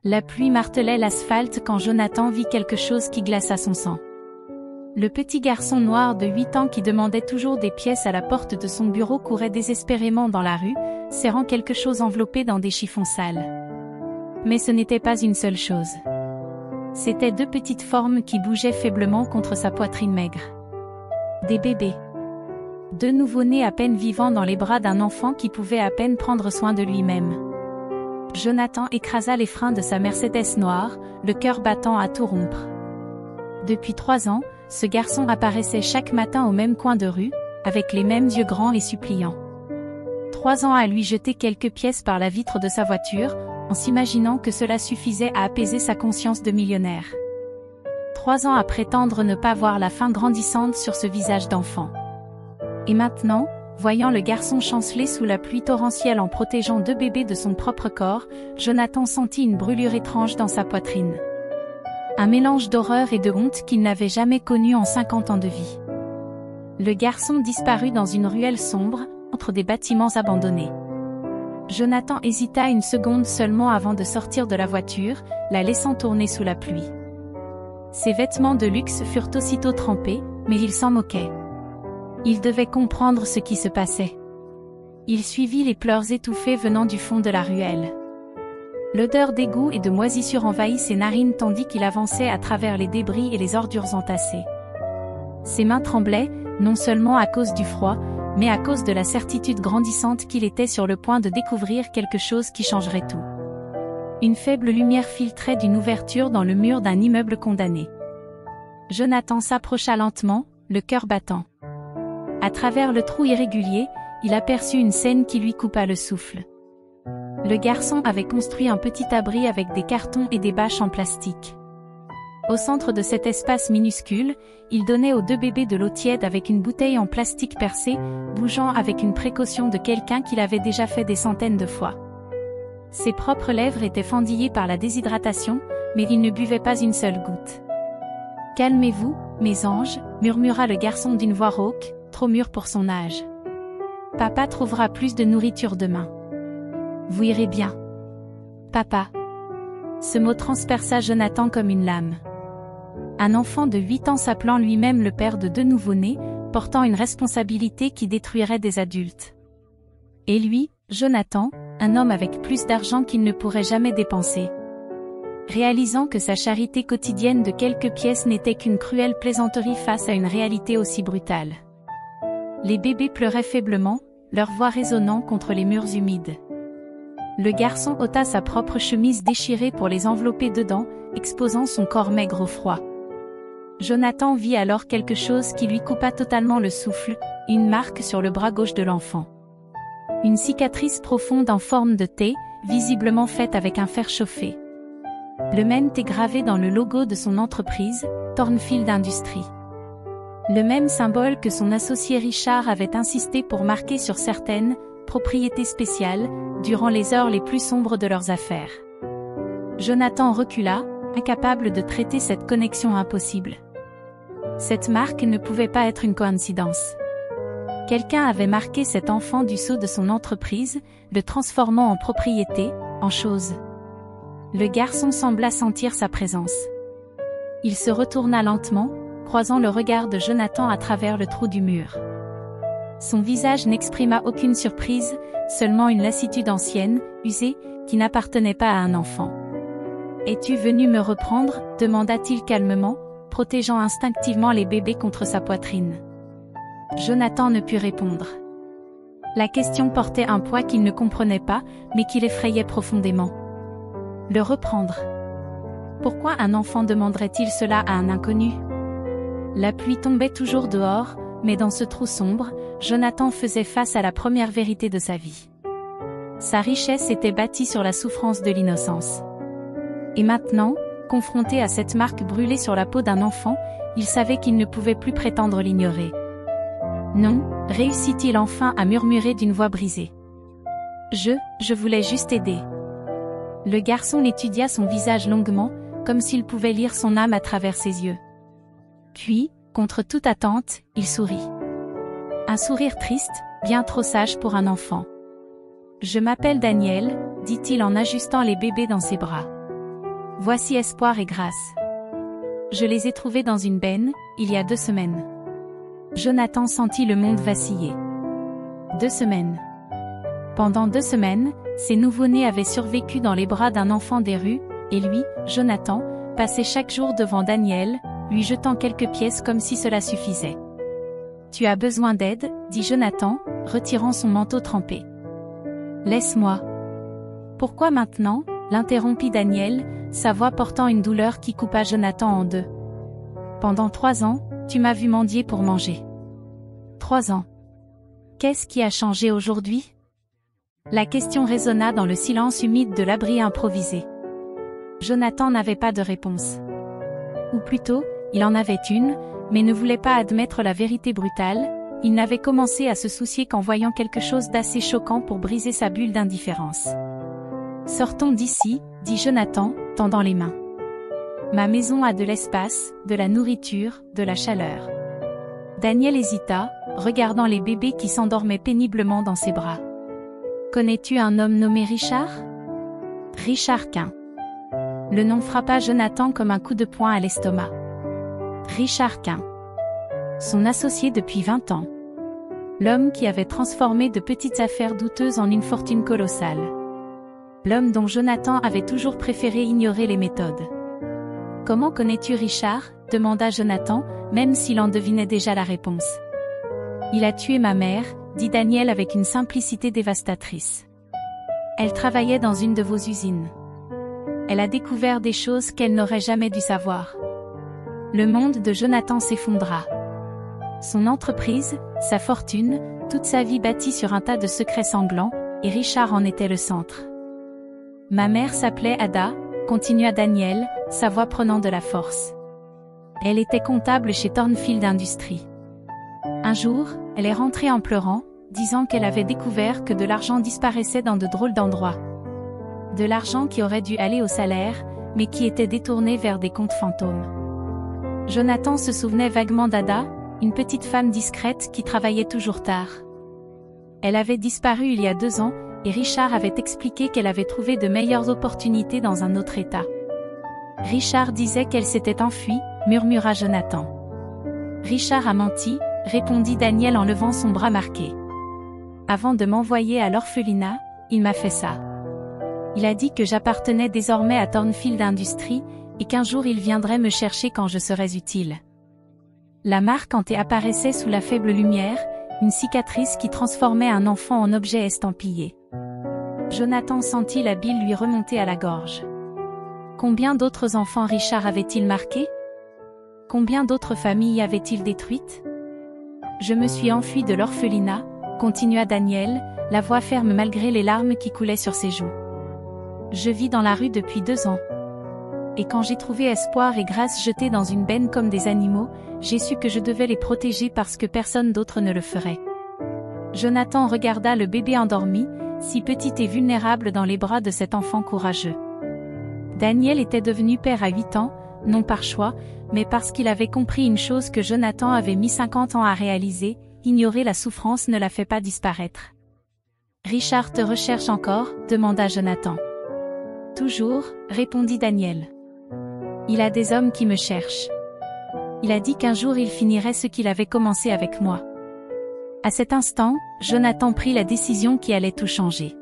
La pluie martelait l'asphalte quand Jonathan vit quelque chose qui glaça son sang. Le petit garçon noir de 8 ans qui demandait toujours des pièces à la porte de son bureau courait désespérément dans la rue, serrant quelque chose enveloppé dans des chiffons sales. Mais ce n'était pas une seule chose. C'étaient 2 petites formes qui bougeaient faiblement contre sa poitrine maigre. Des bébés. 2 nouveau-nés à peine vivants dans les bras d'un enfant qui pouvait à peine prendre soin de lui-même. Jonathan écrasa les freins de sa Mercedes noire, le cœur battant à tout rompre. Depuis 3 ans, ce garçon apparaissait chaque matin au même coin de rue, avec les mêmes yeux grands et suppliants. 3 ans à lui jeter quelques pièces par la vitre de sa voiture, en s'imaginant que cela suffisait à apaiser sa conscience de millionnaire. 3 ans à prétendre ne pas voir la faim grandissante sur ce visage d'enfant. Et maintenant, voyant le garçon chanceler sous la pluie torrentielle en protégeant 2 bébés de son propre corps, Jonathan sentit une brûlure étrange dans sa poitrine. Un mélange d'horreur et de honte qu'il n'avait jamais connu en 50 ans de vie. Le garçon disparut dans une ruelle sombre, entre des bâtiments abandonnés. Jonathan hésita une seconde seulement avant de sortir de la voiture, la laissant tourner sous la pluie. Ses vêtements de luxe furent aussitôt trempés, mais il s'en moquait. Il devait comprendre ce qui se passait. Il suivit les pleurs étouffés venant du fond de la ruelle. L'odeur d'égout et de moisissure envahit ses narines tandis qu'il avançait à travers les débris et les ordures entassées. Ses mains tremblaient, non seulement à cause du froid, mais à cause de la certitude grandissante qu'il était sur le point de découvrir quelque chose qui changerait tout. Une faible lumière filtrait d'une ouverture dans le mur d'un immeuble condamné. Jonathan s'approcha lentement, le cœur battant. À travers le trou irrégulier, il aperçut une scène qui lui coupa le souffle. Le garçon avait construit un petit abri avec des cartons et des bâches en plastique. Au centre de cet espace minuscule, il donnait aux 2 bébés de l'eau tiède avec une bouteille en plastique percée, bougeant avec une précaution de quelqu'un qui l'avait déjà fait des centaines de fois. Ses propres lèvres étaient fendillées par la déshydratation, mais il ne buvait pas une seule goutte. « Calmez-vous, mes anges », murmura le garçon d'une voix rauque, trop mûr pour son âge. « Papa trouvera plus de nourriture demain. Vous irez bien. Papa. » Ce mot transperça Jonathan comme une lame. Un enfant de 8 ans s'appelant lui-même le père de 2 nouveau-nés, portant une responsabilité qui détruirait des adultes. Et lui, Jonathan, un homme avec plus d'argent qu'il ne pourrait jamais dépenser. Réalisant que sa charité quotidienne de quelques pièces n'était qu'une cruelle plaisanterie face à une réalité aussi brutale. Les bébés pleuraient faiblement, leur voix résonnant contre les murs humides. Le garçon ôta sa propre chemise déchirée pour les envelopper dedans, exposant son corps maigre au froid. Jonathan vit alors quelque chose qui lui coupa totalement le souffle, une marque sur le bras gauche de l'enfant. Une cicatrice profonde en forme de T, visiblement faite avec un fer chauffé. Le même T gravé dans le logo de son entreprise, Thornfield Industries. Le même symbole que son associé Richard avait insisté pour marquer sur certaines propriétés spéciales, durant les heures les plus sombres de leurs affaires. Jonathan recula, incapable de traiter cette connexion impossible. Cette marque ne pouvait pas être une coïncidence. Quelqu'un avait marqué cet enfant du sceau de son entreprise, le transformant en propriété, en chose. Le garçon sembla sentir sa présence. Il se retourna lentement, croisant le regard de Jonathan à travers le trou du mur. Son visage n'exprima aucune surprise, seulement une lassitude ancienne, usée, qui n'appartenait pas à un enfant. « Es-tu venu me reprendre ?» demanda-t-il calmement, protégeant instinctivement les bébés contre sa poitrine. Jonathan ne put répondre. La question portait un poids qu'il ne comprenait pas, mais qui l'effrayait profondément. Le reprendre. Pourquoi un enfant demanderait-il cela à un inconnu? La pluie tombait toujours dehors, mais dans ce trou sombre, Jonathan faisait face à la première vérité de sa vie. Sa richesse était bâtie sur la souffrance de l'innocence. Et maintenant, confronté à cette marque brûlée sur la peau d'un enfant, il savait qu'il ne pouvait plus prétendre l'ignorer. Non, réussit-il enfin à murmurer d'une voix brisée. Je voulais juste aider. Le garçon étudia son visage longuement, comme s'il pouvait lire son âme à travers ses yeux. Puis, contre toute attente, il sourit. Un sourire triste, bien trop sage pour un enfant. « Je m'appelle Daniel », dit-il en ajustant les bébés dans ses bras. Voici espoir et grâce. Je les ai trouvés dans une benne, il y a 2 semaines. Jonathan sentit le monde vaciller. 2 semaines. Pendant 2 semaines, ces nouveau-nés avaient survécu dans les bras d'un enfant des rues, et lui, Jonathan, passait chaque jour devant Daniel, lui jetant quelques pièces comme si cela suffisait. « Tu as besoin d'aide » dit Jonathan, retirant son manteau trempé. « Laisse-moi. »« Pourquoi maintenant » l'interrompit Daniel, sa voix portant une douleur qui coupa Jonathan en deux. « Pendant 3 ans, tu m'as vu mendier pour manger. 3 ans. Qu'est-ce qui a changé aujourd'hui ?» La question résonna dans le silence humide de l'abri improvisé. Jonathan n'avait pas de réponse. Ou plutôt, il en avait une, mais ne voulait pas admettre la vérité brutale. Il n'avait commencé à se soucier qu'en voyant quelque chose d'assez choquant pour briser sa bulle d'indifférence. « Sortons d'ici » dit Jonathan, tendant les mains. « Ma maison a de l'espace, de la nourriture, de la chaleur. » Daniel hésita, regardant les bébés qui s'endormaient péniblement dans ses bras. « Connais-tu un homme nommé Richard » ? Richard Quint. Le nom frappa Jonathan comme un coup de poing à l'estomac. Richard Quint. Son associé depuis 20 ans. L'homme qui avait transformé de petites affaires douteuses en une fortune colossale. L'homme dont Jonathan avait toujours préféré ignorer les méthodes. « Comment connais-tu Richard » demanda Jonathan, même s'il en devinait déjà la réponse. « Il a tué ma mère » dit Daniel avec une simplicité dévastatrice. « Elle travaillait dans une de vos usines. Elle a découvert des choses qu'elle n'aurait jamais dû savoir. » Le monde de Jonathan s'effondra. Son entreprise, sa fortune, toute sa vie bâtie sur un tas de secrets sanglants, et Richard en était le centre. « Ma mère s'appelait Ada » continua Daniel, sa voix prenant de la force. Elle était comptable chez Thornfield Industries. Un jour, elle est rentrée en pleurant, disant qu'elle avait découvert que de l'argent disparaissait dans de drôles d'endroits. De l'argent qui aurait dû aller au salaire, mais qui était détourné vers des comptes fantômes. Jonathan se souvenait vaguement d'Ada, une petite femme discrète qui travaillait toujours tard. Elle avait disparu il y a 2 ans, et Richard avait expliqué qu'elle avait trouvé de meilleures opportunités dans un autre état. Richard disait qu'elle s'était enfuie, murmura Jonathan. Richard a menti, répondit Daniel en levant son bras marqué. Avant de m'envoyer à l'orphelinat, il m'a fait ça. Il a dit que j'appartenais désormais à Thornfield Industries, et qu'un jour il viendrait me chercher quand je serais utile. La marque hanté apparaissait sous la faible lumière, une cicatrice qui transformait un enfant en objet estampillé. Jonathan sentit la bile lui remonter à la gorge. Combien d'autres enfants Richard avait-il marqués ? Combien d'autres familles avait-il détruites ? Je me suis enfui de l'orphelinat, continua Daniel, la voix ferme malgré les larmes qui coulaient sur ses joues. Je vis dans la rue depuis 2 ans. Et quand j'ai trouvé espoir et grâce jetés dans une benne comme des animaux, j'ai su que je devais les protéger parce que personne d'autre ne le ferait. Jonathan regarda le bébé endormi, si petit et vulnérable dans les bras de cet enfant courageux. Daniel était devenu père à 8 ans, non par choix, mais parce qu'il avait compris une chose que Jonathan avait mis 50 ans à réaliser, ignorer la souffrance ne la fait pas disparaître. « Richard te recherche encore » demanda Jonathan. « Toujours » répondit Daniel. « Il a des hommes qui me cherchent. Il a dit qu'un jour il finirait ce qu'il avait commencé avec moi. » À cet instant, Jonathan prit la décision qui allait tout changer.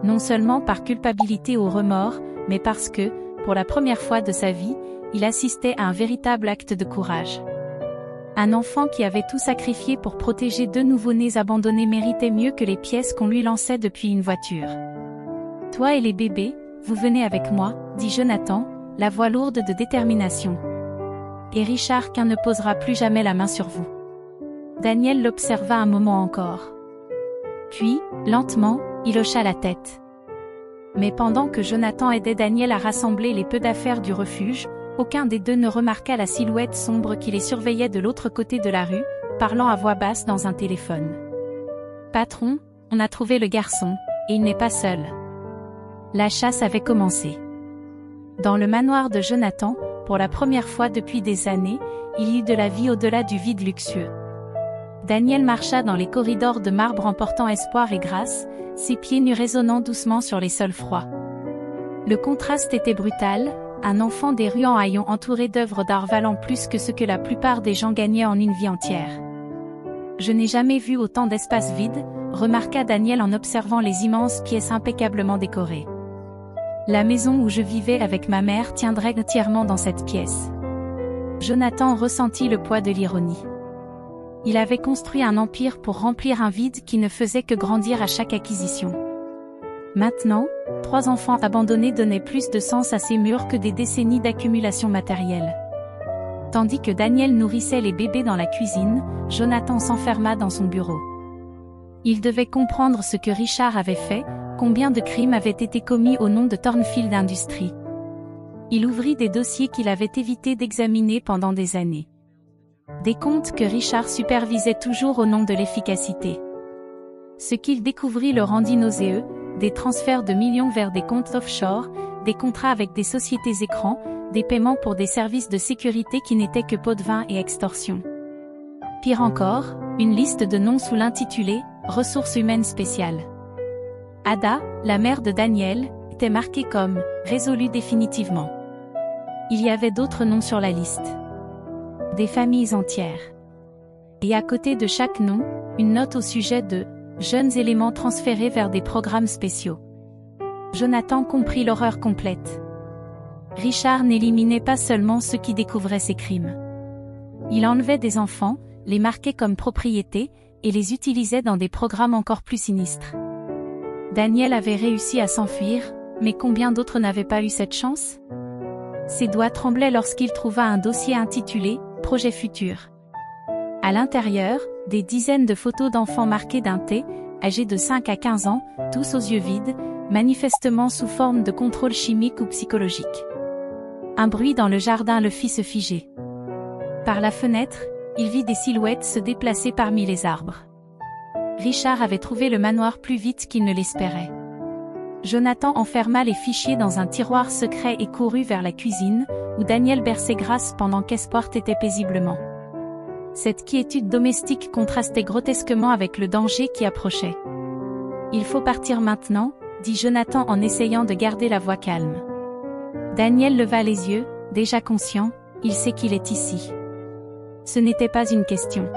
Non seulement par culpabilité ou remords, mais parce que, pour la première fois de sa vie, il assistait à un véritable acte de courage. Un enfant qui avait tout sacrifié pour protéger 2 nouveau-nés abandonnés méritait mieux que les pièces qu'on lui lançait depuis une voiture. « Toi et les bébés, vous venez avec moi, » dit Jonathan, la voix lourde de détermination. « Et Richard Quint ne posera plus jamais la main sur vous. » Daniel l'observa un moment encore. Puis, lentement, il hocha la tête. Mais pendant que Jonathan aidait Daniel à rassembler les peu d'affaires du refuge, aucun des deux ne remarqua la silhouette sombre qui les surveillait de l'autre côté de la rue, parlant à voix basse dans un téléphone. « Patron, on a trouvé le garçon, et il n'est pas seul. » La chasse avait commencé. Dans le manoir de Jonathan, pour la première fois depuis des années, il y eut de la vie au-delà du vide luxueux. Daniel marcha dans les corridors de marbre en portant espoir et grâce, ses pieds nus résonnant doucement sur les sols froids. Le contraste était brutal, un enfant des rues en haillons entouré d'œuvres d'art valant plus que ce que la plupart des gens gagnaient en une vie entière. Je n'ai jamais vu autant d'espace vide, remarqua Daniel en observant les immenses pièces impeccablement décorées. La maison où je vivais avec ma mère tiendrait entièrement dans cette pièce. Jonathan ressentit le poids de l'ironie. Il avait construit un empire pour remplir un vide qui ne faisait que grandir à chaque acquisition. Maintenant, 3 enfants abandonnés donnaient plus de sens à ces murs que des décennies d'accumulation matérielle. Tandis que Daniel nourrissait les bébés dans la cuisine, Jonathan s'enferma dans son bureau. Il devait comprendre ce que Richard avait fait, combien de crimes avaient été commis au nom de Thornfield Industries. Il ouvrit des dossiers qu'il avait évité d'examiner pendant des années. Des comptes que Richard supervisait toujours au nom de l'efficacité. Ce qu'il découvrit le rendit nauséeux, des transferts de millions vers des comptes offshore, des contrats avec des sociétés écrans, des paiements pour des services de sécurité qui n'étaient que pots de vin et extorsion. Pire encore, une liste de noms sous l'intitulé « Ressources humaines spéciales ». Ada, la mère de Daniel, était marquée comme « résolue définitivement ». Il y avait d'autres noms sur la liste. Des familles entières. Et à côté de chaque nom, une note au sujet de « jeunes éléments transférés vers des programmes spéciaux ». Jonathan comprit l'horreur complète. Richard n'éliminait pas seulement ceux qui découvraient ses crimes. Il enlevait des enfants, les marquait comme propriété, et les utilisait dans des programmes encore plus sinistres. Daniel avait réussi à s'enfuir, mais combien d'autres n'avaient pas eu cette chance? Ses doigts tremblaient lorsqu'il trouva un dossier intitulé « Projet futur ». À l'intérieur, des dizaines de photos d'enfants marqués d'un T, âgés de 5 à 15 ans, tous aux yeux vides, manifestement sous forme de contrôle chimique ou psychologique. Un bruit dans le jardin le fit se figer. Par la fenêtre, il vit des silhouettes se déplacer parmi les arbres. Richard avait trouvé le manoir plus vite qu'il ne l'espérait. Jonathan enferma les fichiers dans un tiroir secret et courut vers la cuisine, où Daniel berçait Grace pendant qu'Espoir tétait paisiblement. Cette quiétude domestique contrastait grotesquement avec le danger qui approchait. « Il faut partir maintenant », dit Jonathan en essayant de garder la voix calme. Daniel leva les yeux, déjà conscient, il sait qu'il est ici. Ce n'était pas une question.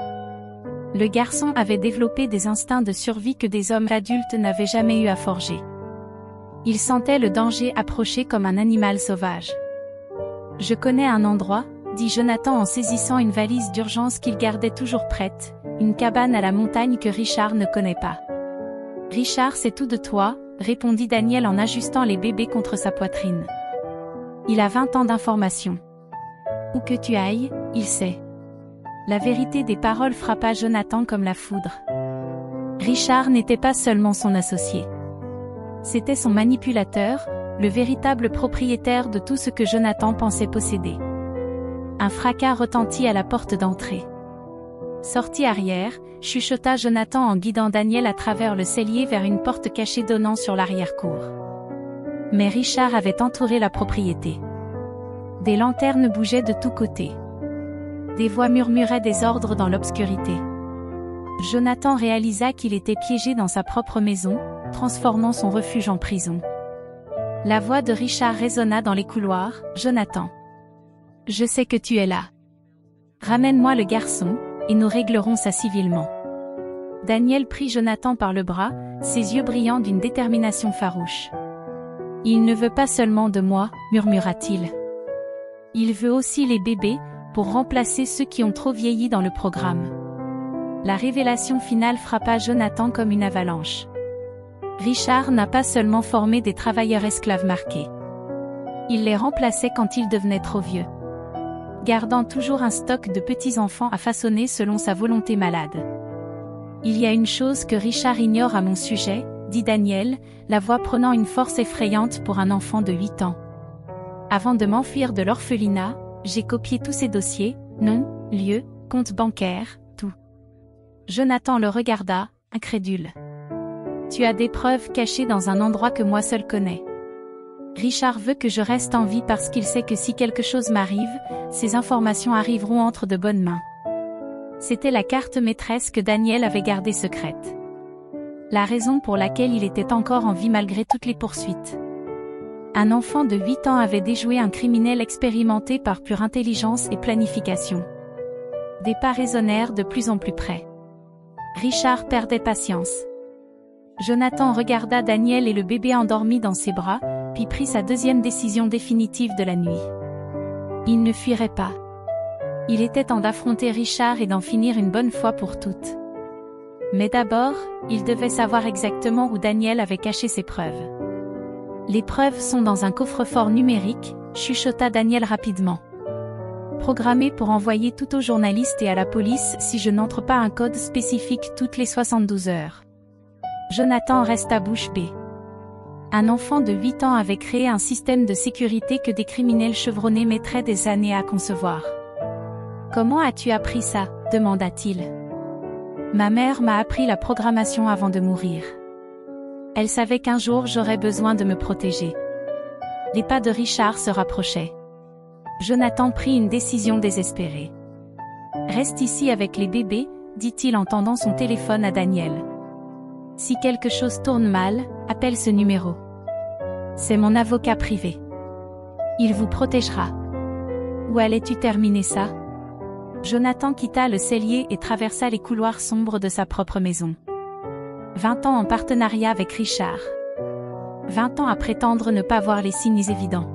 Le garçon avait développé des instincts de survie que des hommes adultes n'avaient jamais eu à forger. Il sentait le danger approcher comme un animal sauvage. « Je connais un endroit », dit Jonathan en saisissant une valise d'urgence qu'il gardait toujours prête, une cabane à la montagne que Richard ne connaît pas. « Richard, c'est tout de toi », répondit Daniel en ajustant les bébés contre sa poitrine. Il a 20 ans d'information. Où que tu ailles, il sait. La vérité des paroles frappa Jonathan comme la foudre. Richard n'était pas seulement son associé. C'était son manipulateur, le véritable propriétaire de tout ce que Jonathan pensait posséder. Un fracas retentit à la porte d'entrée. Sortie arrière, chuchota Jonathan en guidant Daniel à travers le cellier vers une porte cachée donnant sur l'arrière-cour. Mais Richard avait entouré la propriété. Des lanternes bougeaient de tous côtés. Des voix murmuraient des ordres dans l'obscurité. Jonathan réalisa qu'il était piégé dans sa propre maison, transformant son refuge en prison. La voix de Richard résonna dans les couloirs. « Jonathan. Je sais que tu es là. Ramène-moi le garçon, et nous réglerons ça civilement. » Daniel prit Jonathan par le bras, ses yeux brillants d'une détermination farouche. « Il ne veut pas seulement de moi, » murmura-t-il. « Il veut aussi les bébés, pour remplacer ceux qui ont trop vieilli dans le programme. » La révélation finale frappa Jonathan comme une avalanche. Richard n'a pas seulement formé des travailleurs esclaves marqués. Il les remplaçait quand ils devenaient trop vieux. Gardant toujours un stock de petits-enfants à façonner selon sa volonté malade. « Il y a une chose que Richard ignore à mon sujet, » dit Daniel, la voix prenant une force effrayante pour un enfant de 8 ans. « Avant de m'enfuir de l'orphelinat, j'ai copié tous ses dossiers, noms, lieux, comptes bancaires, tout. » Jonathan le regarda, incrédule. « Tu as des preuves cachées dans un endroit que moi seul connais. Richard veut que je reste en vie parce qu'il sait que si quelque chose m'arrive, ces informations arriveront entre de bonnes mains. » C'était la carte maîtresse que Daniel avait gardée secrète. La raison pour laquelle il était encore en vie malgré toutes les poursuites. Un enfant de 8 ans avait déjoué un criminel expérimenté par pure intelligence et planification. Des pas résonnèrent de plus en plus près. Richard perdait patience. Jonathan regarda Daniel et le bébé endormi dans ses bras, puis prit sa deuxième décision définitive de la nuit. Il ne fuirait pas. Il était temps d'affronter Richard et d'en finir une bonne fois pour toutes. Mais d'abord, il devait savoir exactement où Daniel avait caché ses preuves. Les preuves sont dans un coffre-fort numérique, chuchota Daniel rapidement. Programmé pour envoyer tout aux journalistes et à la police si je n'entre pas un code spécifique toutes les 72 heures. Jonathan resta bouche bée. Un enfant de 8 ans avait créé un système de sécurité que des criminels chevronnés mettraient des années à concevoir. « Comment as-tu appris ça ?» demanda-t-il. « Ma mère m'a appris la programmation avant de mourir. Elle savait qu'un jour j'aurais besoin de me protéger. » Les pas de Richard se rapprochaient. Jonathan prit une décision désespérée. « Reste ici avec les bébés, » dit-il en tendant son téléphone à Daniel. « Si quelque chose tourne mal, appelle ce numéro. C'est mon avocat privé. Il vous protégera. » Où allais-tu terminer ça? Jonathan quitta le cellier et traversa les couloirs sombres de sa propre maison. 20 ans en partenariat avec Richard. 20 ans à prétendre ne pas voir les signes évidents.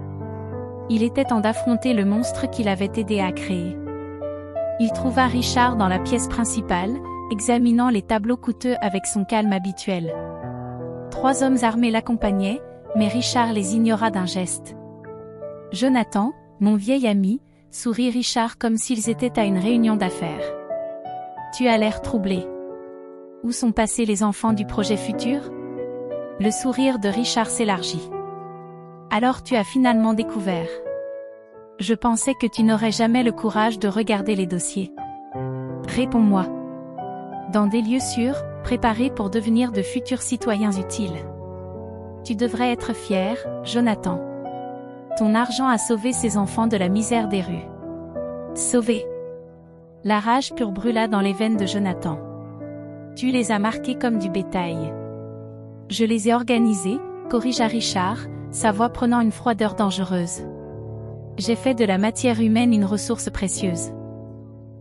Il était temps d'affronter le monstre qu'il avait aidé à créer. Il trouva Richard dans la pièce principale, examinant les tableaux coûteux avec son calme habituel. 3 hommes armés l'accompagnaient, mais Richard les ignora d'un geste. « Jonathan, mon vieil ami », sourit Richard comme s'ils étaient à une réunion d'affaires. « Tu as l'air troublé. Où sont passés les enfants du projet futur ?» Le sourire de Richard s'élargit. « Alors tu as finalement découvert. Je pensais que tu n'aurais jamais le courage de regarder les dossiers. Réponds-moi. Dans des lieux sûrs, préparés pour devenir de futurs citoyens utiles. Tu devrais être fier, Jonathan. Ton argent a sauvé ces enfants de la misère des rues. Sauvé. » La rage pure brûla dans les veines de Jonathan. « Tu les as marqués comme du bétail. »« Je les ai organisés, » corrigea Richard, sa voix prenant une froideur dangereuse. « J'ai fait de la matière humaine une ressource précieuse.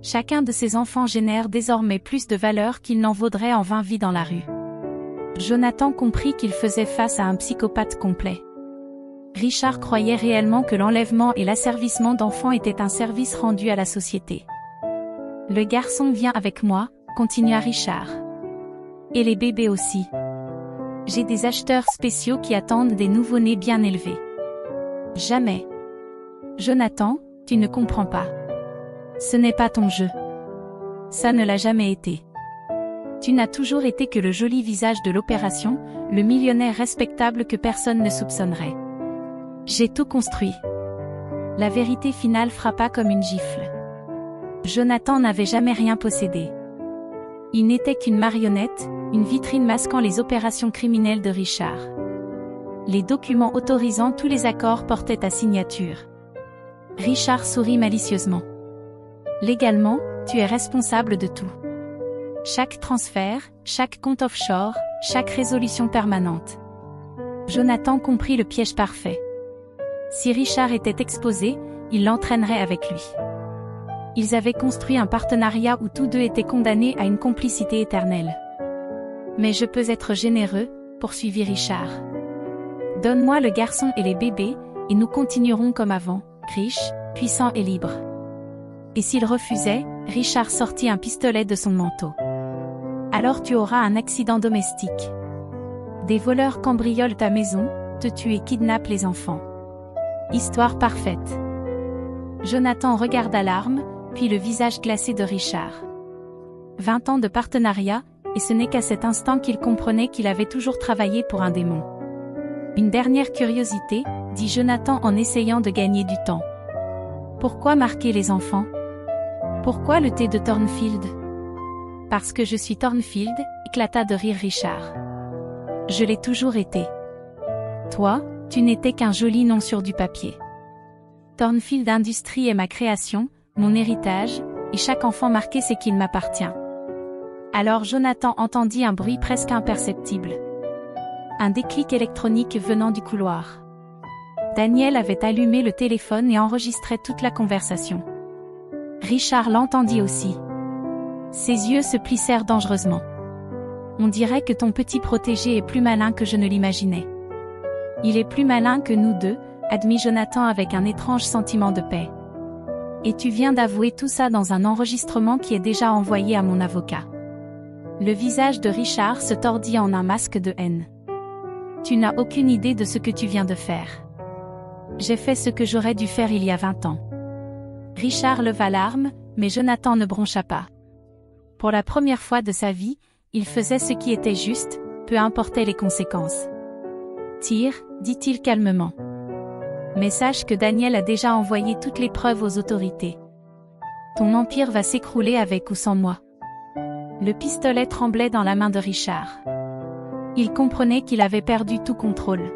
Chacun de ces enfants génère désormais plus de valeur qu'il n'en vaudrait en 20 vies dans la rue. » Jonathan comprit qu'il faisait face à un psychopathe complet. Richard croyait réellement que l'enlèvement et l'asservissement d'enfants étaient un service rendu à la société. « Le garçon vient avec moi, » continua Richard. « Et les bébés aussi. J'ai des acheteurs spéciaux qui attendent des nouveau-nés bien élevés. » Jamais. Jonathan, tu ne comprends pas. Ce n'est pas ton jeu. Ça ne l'a jamais été. Tu n'as toujours été que le joli visage de l'opération, le millionnaire respectable que personne ne soupçonnerait. J'ai tout construit. La vérité finale frappa comme une gifle. Jonathan n'avait jamais rien possédé. Il n'était qu'une marionnette, une vitrine masquant les opérations criminelles de Richard. Les documents autorisant tous les accords portaient ta signature. Richard sourit malicieusement. Légalement, tu es responsable de tout. Chaque transfert, chaque compte offshore, chaque résolution permanente. Jonathan comprit le piège parfait. Si Richard était exposé, il l'entraînerait avec lui. Ils avaient construit un partenariat où tous deux étaient condamnés à une complicité éternelle. « Mais je peux être généreux », poursuivit Richard. « Donne-moi le garçon et les bébés, et nous continuerons comme avant, riches, puissants et libres. » Et s'il refusait, Richard sortit un pistolet de son manteau. « Alors tu auras un accident domestique. Des voleurs cambriolent ta maison, te tuent et kidnappent les enfants. Histoire parfaite. » Jonathan regarda l'arme, puis le visage glacé de Richard. 20 ans de partenariat, et ce n'est qu'à cet instant qu'il comprenait qu'il avait toujours travaillé pour un démon. Une dernière curiosité, dit Jonathan en essayant de gagner du temps. Pourquoi marquer les enfants? Pourquoi le thé de Thornfield? Parce que je suis Thornfield, éclata de rire Richard. Je l'ai toujours été. Toi, tu n'étais qu'un joli nom sur du papier. Thornfield Industries est ma création, mon héritage, et chaque enfant marqué sait qu'il m'appartient. Alors Jonathan entendit un bruit presque imperceptible. Un déclic électronique venant du couloir. Daniel avait allumé le téléphone et enregistrait toute la conversation. Richard l'entendit aussi. Ses yeux se plissèrent dangereusement. On dirait que ton petit protégé est plus malin que je ne l'imaginais. Il est plus malin que nous deux, admit Jonathan avec un étrange sentiment de paix. Et tu viens d'avouer tout ça dans un enregistrement qui est déjà envoyé à mon avocat. Le visage de Richard se tordit en un masque de haine. Tu n'as aucune idée de ce que tu viens de faire. J'ai fait ce que j'aurais dû faire il y a 20 ans. Richard leva l'arme, mais Jonathan ne broncha pas. Pour la première fois de sa vie, il faisait ce qui était juste, peu importaient les conséquences. Tire, dit-il calmement. Mais sache que Daniel a déjà envoyé toutes les preuves aux autorités. Ton empire va s'écrouler avec ou sans moi. Le pistolet tremblait dans la main de Richard. Il comprenait qu'il avait perdu tout contrôle.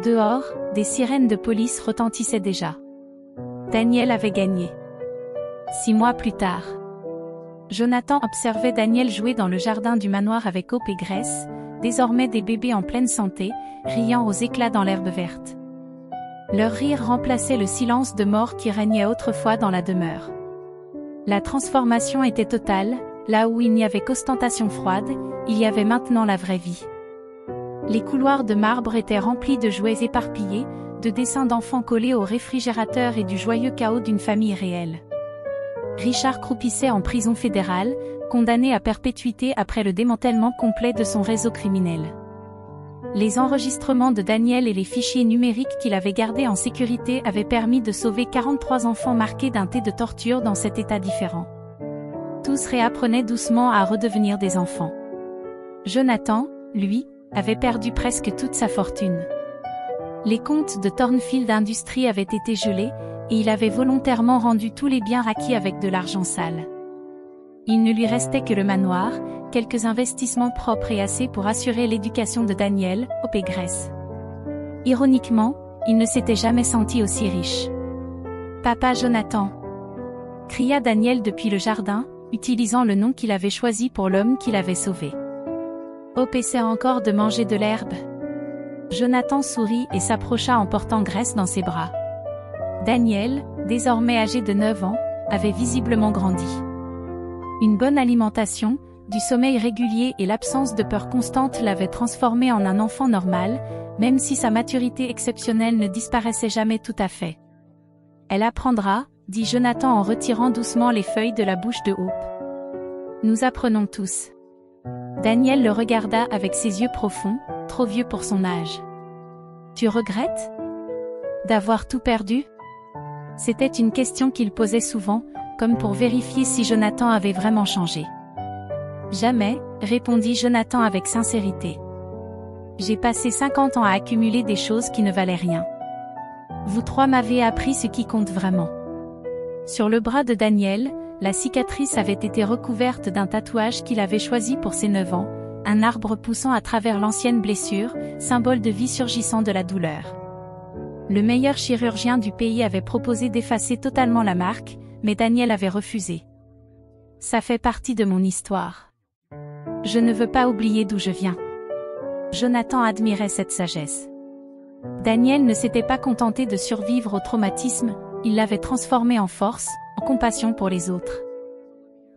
Dehors, des sirènes de police retentissaient déjà. Daniel avait gagné. 6 mois plus tard. Jonathan observait Daniel jouer dans le jardin du manoir avec Hope et Grace, désormais des bébés en pleine santé, riant aux éclats dans l'herbe verte. Leur rire remplaçait le silence de mort qui régnait autrefois dans la demeure. La transformation était totale, là où il n'y avait qu'ostentation froide, il y avait maintenant la vraie vie. Les couloirs de marbre étaient remplis de jouets éparpillés, de dessins d'enfants collés au réfrigérateur et du joyeux chaos d'une famille réelle. Richard croupissait en prison fédérale, condamné à perpétuité après le démantèlement complet de son réseau criminel. Les enregistrements de Daniel et les fichiers numériques qu'il avait gardés en sécurité avaient permis de sauver 43 enfants marqués d'un thé de torture dans cet état différent. Tous réapprenaient doucement à redevenir des enfants. Jonathan, lui, avait perdu presque toute sa fortune. Les comptes de Thornfield Industries avaient été gelés, et il avait volontairement rendu tous les biens acquis avec de l'argent sale. Il ne lui restait que le manoir, quelques investissements propres et assez pour assurer l'éducation de Daniel, Hope et Grace. Ironiquement, il ne s'était jamais senti aussi riche. « Papa Jonathan !» cria Daniel depuis le jardin, utilisant le nom qu'il avait choisi pour l'homme qu'il avait sauvé. Hope essaie encore de manger de l'herbe. Jonathan sourit et s'approcha en portant Grace dans ses bras. Daniel, désormais âgé de 9 ans, avait visiblement grandi. Une bonne alimentation, du sommeil régulier et l'absence de peur constante l'avaient transformé en un enfant normal, même si sa maturité exceptionnelle ne disparaissait jamais tout à fait. « Elle apprendra », dit Jonathan en retirant doucement les feuilles de la bouche de Hope. « Nous apprenons tous. » Daniel le regarda avec ses yeux profonds, trop vieux pour son âge. « Tu regrettes d'avoir tout perdu ?» C'était une question qu'il posait souvent, comme pour vérifier si Jonathan avait vraiment changé. « Jamais, » répondit Jonathan avec sincérité. « J'ai passé 50 ans à accumuler des choses qui ne valaient rien. Vous trois m'avez appris ce qui compte vraiment. » Sur le bras de Daniel, la cicatrice avait été recouverte d'un tatouage qu'il avait choisi pour ses 9 ans, un arbre poussant à travers l'ancienne blessure, symbole de vie surgissant de la douleur. Le meilleur chirurgien du pays avait proposé d'effacer totalement la marque, mais Daniel avait refusé. « Ça fait partie de mon histoire. Je ne veux pas oublier d'où je viens. » Jonathan admirait cette sagesse. Daniel ne s'était pas contenté de survivre au traumatisme, il l'avait transformé en force, en compassion pour les autres.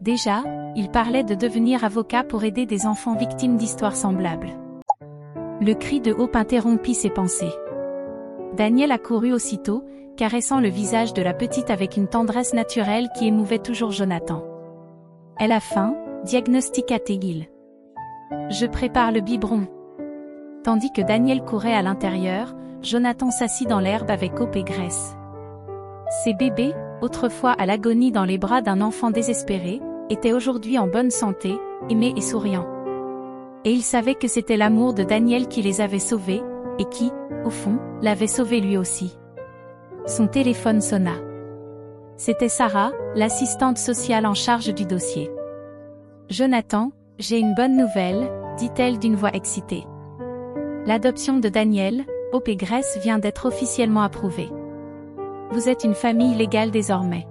Déjà, il parlait de devenir avocat pour aider des enfants victimes d'histoires semblables. Le cri de Hope interrompit ses pensées. Daniel accourut aussitôt, caressant le visage de la petite avec une tendresse naturelle qui émouvait toujours Jonathan. « Elle a faim », diagnostiqua-t-il. « Je prépare le biberon. » Tandis que Daniel courait à l'intérieur, Jonathan s'assit dans l'herbe avec Hope et Grace. Ces bébés, autrefois à l'agonie dans les bras d'un enfant désespéré, étaient aujourd'hui en bonne santé, aimés et souriants. Et il savait que c'était l'amour de Daniel qui les avait sauvés, et qui, au fond, l'avait sauvé lui aussi. Son téléphone sonna. C'était Sarah, l'assistante sociale en charge du dossier. « Jonathan, j'ai une bonne nouvelle, » dit-elle d'une voix excitée. L'adoption de Daniel, Hope et Grace vient d'être officiellement approuvée. Vous êtes une famille légale désormais.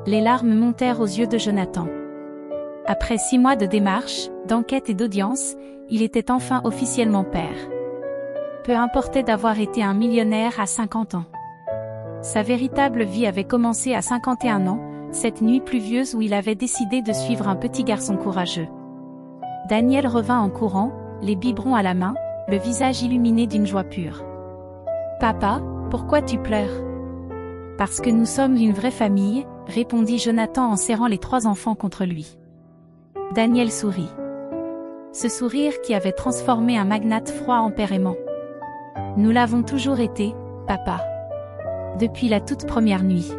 Les larmes montèrent aux yeux de Jonathan. Après 6 mois de démarches, d'enquête et d'audience, il était enfin officiellement père. Peu importait d'avoir été un millionnaire à 50 ans. Sa véritable vie avait commencé à 51 ans, cette nuit pluvieuse où il avait décidé de suivre un petit garçon courageux. Daniel revint en courant, les biberons à la main, le visage illuminé d'une joie pure. « Papa, pourquoi tu pleures ?»« Parce que nous sommes une vraie famille, » répondit Jonathan en serrant les 3 enfants contre lui. Daniel sourit. Ce sourire qui avait transformé un magnate froid en père aimant. « Nous l'avons toujours été, papa. Depuis la toute première nuit. »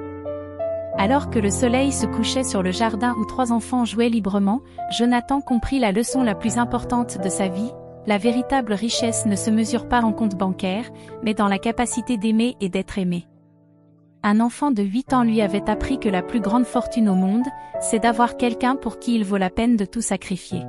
Alors que le soleil se couchait sur le jardin où 3 enfants jouaient librement, Jonathan comprit la leçon la plus importante de sa vie. La véritable richesse ne se mesure pas en compte bancaire, mais dans la capacité d'aimer et d'être aimé. Un enfant de 8 ans lui avait appris que la plus grande fortune au monde, c'est d'avoir quelqu'un pour qui il vaut la peine de tout sacrifier.